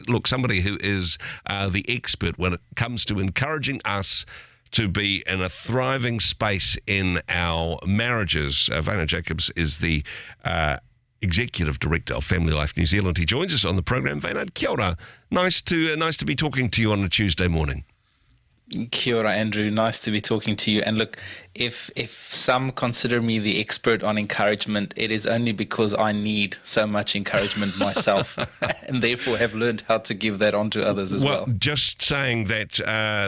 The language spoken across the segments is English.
look, somebody who is the expert when it comes to encouraging us to be in a thriving space in our marriages. Wynand Jacobs is the Executive Director of FamilyLife New Zealand. He joins us on the program. Wynand, kia ora. Nice to be talking to you on a Tuesday morning. Kia ora, Andrew. Nice to be talking to you. And look, if some consider me the expert on encouragement, it is only because I need so much encouragement myself, and therefore have learned how to give that on to others as well. Just saying that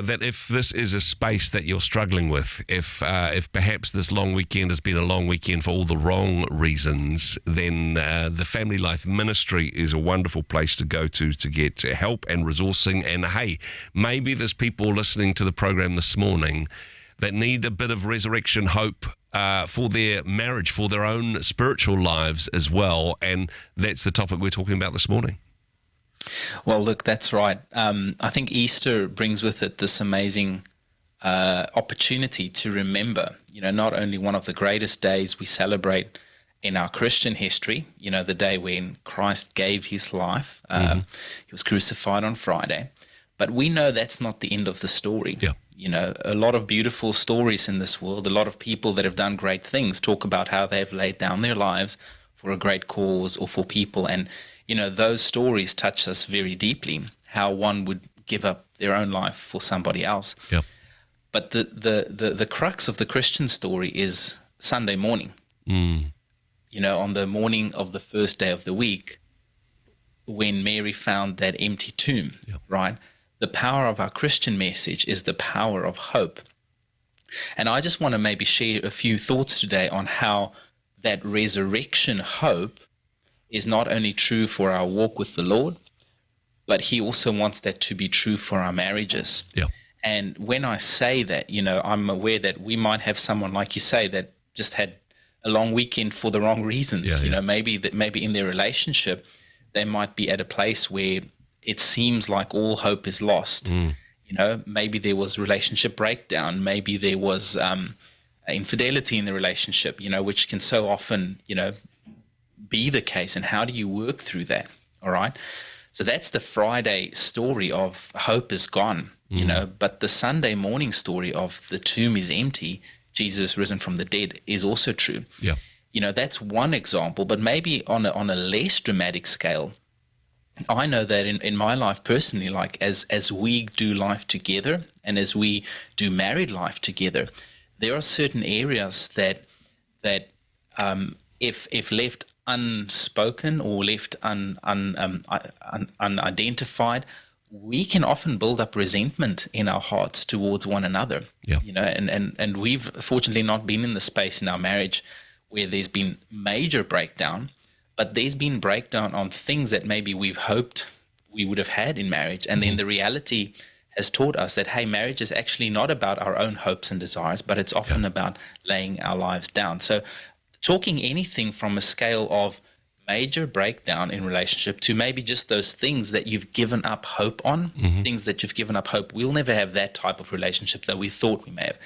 that if this is a space that you're struggling with, if perhaps this long weekend has been a long weekend for all the wrong reasons, then the Family Life Ministry is a wonderful place to go to get help and resourcing. And hey, maybe there's people listening to the program this morning that need a bit of resurrection hope for their marriage, for their own spiritual lives as well. And that's the topic we're talking about this morning. Well, look, that's right. I think Easter brings with it this amazing opportunity to remember, not only one of the greatest days we celebrate in our Christian history, the day when Christ gave his life. He was crucified on Friday. But we know that's not the end of the story. Yeah. A lot of beautiful stories in this world, a lot of people that have done great things talk about how they've laid down their lives for a great cause or for people. And, those stories touch us very deeply, how one would give up their own life for somebody else. Yeah. But the crux of the Christian story is Sunday morning. On the morning of the first day of the week, when Mary found that empty tomb, right? The power of our Christian message is the power of hope. And I just want to maybe share a few thoughts today on how that resurrection hope is not only true for our walk with the Lord, but he also wants that to be true for our marriages. Yeah. And when I say that, I'm aware that we might have someone, like you say, that just had a long weekend for the wrong reasons. Maybe in their relationship, they might be at a place where it seems like all hope is lost. Maybe there was relationship breakdown. Maybe there was infidelity in the relationship, which can so often, be the case. And how do you work through that? All right. So that's the Friday story of hope is gone, but the Sunday morning story of the tomb is empty, Jesus risen from the dead is also true. Yeah. That's one example, but maybe on a less dramatic scale, I know that in my life personally, like as we do life together and as we do married life together, there are certain areas that if left unspoken or left unidentified, we can often build up resentment in our hearts towards one another. Yeah. And we've fortunately not been in the space in our marriage where there's been major breakdown. But there's been breakdown on things that maybe we've hoped we would have had in marriage. And then the reality has taught us that, hey, marriage is actually not about our own hopes and desires, but it's often about laying our lives down. So talking anything from a scale of major breakdown in relationship to maybe just those things that you've given up hope on, things that you've given up hope, we'll never have that type of relationship that we thought we may have.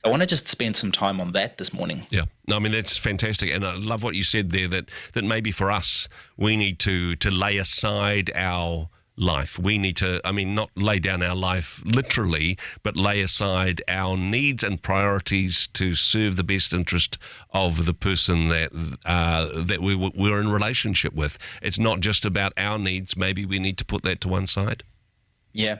I want to just spend some time on that this morning. Yeah, no, I mean, that's fantastic. And I love what you said there, that maybe for us, we need to lay aside our life. We need to, not lay down our life literally, but lay aside our needs and priorities to serve the best interest of the person that we're in relationship with. It's not just about our needs. Maybe we need to put that to one side. Yeah.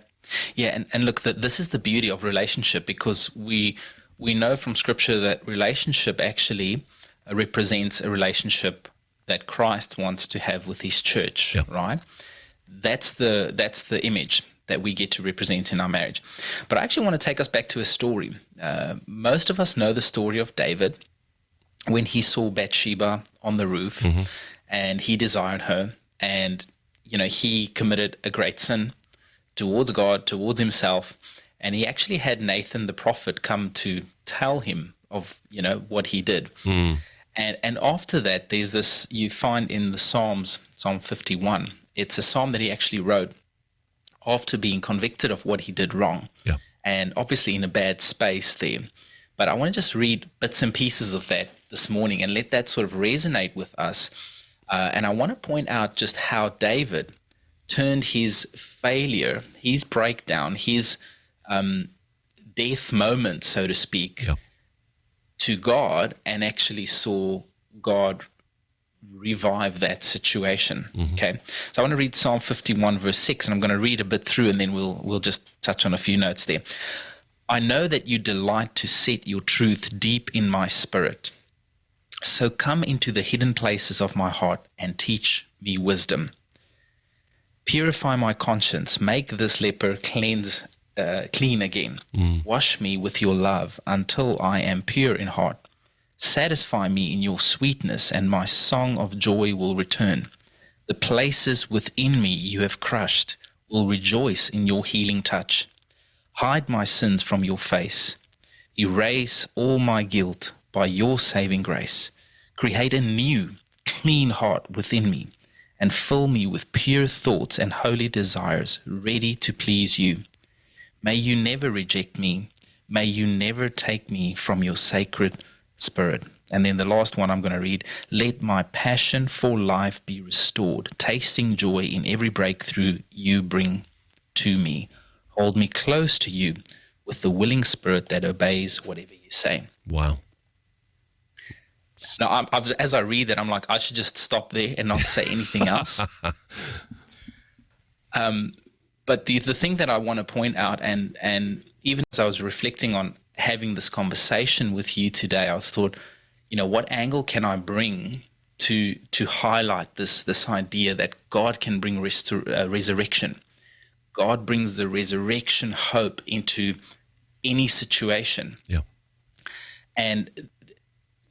Yeah, and look, this is the beauty of relationship, because we know from Scripture that relationship actually represents a relationship that Christ wants to have with his church, right? That's the image that we get to represent in our marriage. But I actually want to take us back to a story. Most of us know the story of David when he saw Bathsheba on the roof and he desired her, and he committed a great sin towards God, towards himself. And he actually had Nathan the prophet come to tell him of, what he did. And after that, there's this, you find in the Psalms, Psalm 51, it's a psalm that he actually wrote after being convicted of what he did wrong. Yeah. And obviously in a bad space there. But I want to just read bits and pieces of that this morning and let that sort of resonate with us. And I want to point out just how David turned his failure, his breakdown, his death moment, so to speak, Yeah. to God, and actually saw God revive that situation. Okay, so I want to read Psalm 51 verse 6, and I'm going to read a bit through, and then we'll just touch on a few notes there. I know that you delight to set your truth deep in my spirit. So come into the hidden places of my heart and teach me wisdom. Purify my conscience, make this leper clean again. Wash me with your love until I am pure in heart. Satisfy me in your sweetness, and my song of joy will return. The places within me you have crushed will rejoice in your healing touch. Hide my sins from your face. Erase all my guilt by your saving grace. Create a new, clean heart within me, and fill me with pure thoughts and holy desires, ready to please you. May you never reject me. May you never take me from your sacred spirit. And then the last one I'm going to read. Let my passion for life be restored, tasting joy in every breakthrough you bring to me. Hold me close to you with the willing spirit that obeys whatever you say. Wow. Now, as I read that, I'm like, I should just stop there and not say anything else. But the thing that I want to point out, and even as I was reflecting on having this conversation with you today, I thought, what angle can I bring to highlight this idea that God can bring resurrection. God brings the resurrection hope into any situation. Yeah. And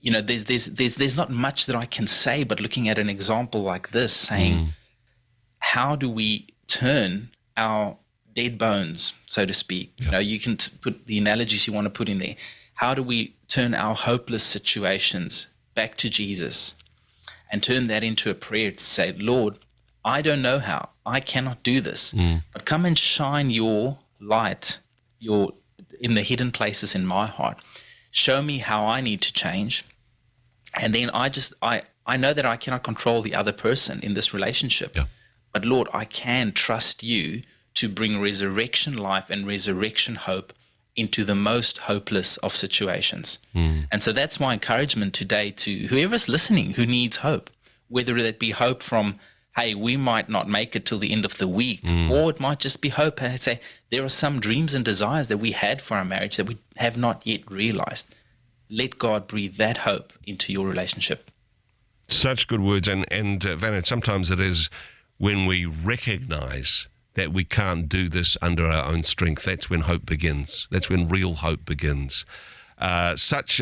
there's not much that I can say, but looking at an example like this, saying, how do we turn our dead bones, so to speak? Yeah. You can put the analogies you want to put in there. How do we turn our hopeless situations back to Jesus and turn that into a prayer to say, Lord, I don't know how. I cannot do this, but come and shine your light in the hidden places in my heart. Show me how I need to change. And then I know that I cannot control the other person in this relationship. Yeah. But Lord, I can trust you to bring resurrection life and resurrection hope into the most hopeless of situations. And so that's my encouragement today to whoever's listening who needs hope, whether that be hope from, hey, we might not make it till the end of the week, or it might just be hope. And I'd say there are some dreams and desires that we had for our marriage that we have not yet realized. Let God breathe that hope into your relationship. Such good words. And Wynand, sometimes it is when we recognize that we can't do this under our own strength, that's when hope begins. That's when real hope begins. Such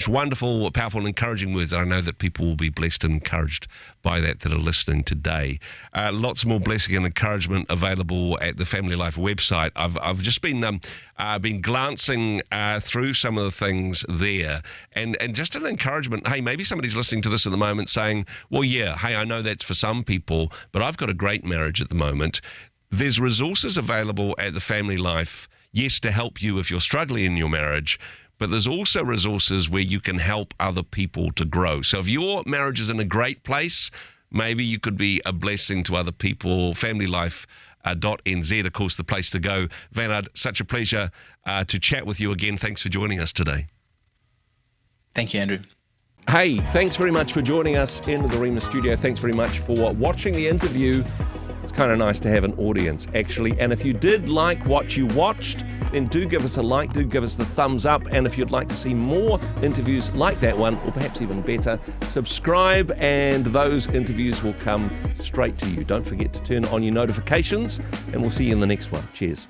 wonderful, powerful, and encouraging words. I know that people will be blessed and encouraged by that are listening today. Lots more blessing and encouragement available at the Family Life website. I've just been glancing through some of the things there, and just an encouragement. Hey, maybe somebody's listening to this at the moment saying, well, yeah, hey, I know that's for some people, but I've got a great marriage at the moment. There's resources available at the Family Life, yes, to help you if you're struggling in your marriage, but there's also resources where you can help other people to grow. So if your marriage is in a great place, maybe you could be a blessing to other people. FamilyLife.nz, of course, the place to go. Wynand, such a pleasure to chat with you again. Thanks for joining us today. Thank you, Andrew. Hey, thanks very much for joining us in the Rhema studio. Thanks very much for watching the interview. It's kind of nice to have an audience, actually. And if you did like what you watched, then do give us a like, do give us the thumbs up. And if you'd like to see more interviews like that one, or perhaps even better, subscribe and those interviews will come straight to you. Don't forget to turn on your notifications, and we'll see you in the next one. Cheers.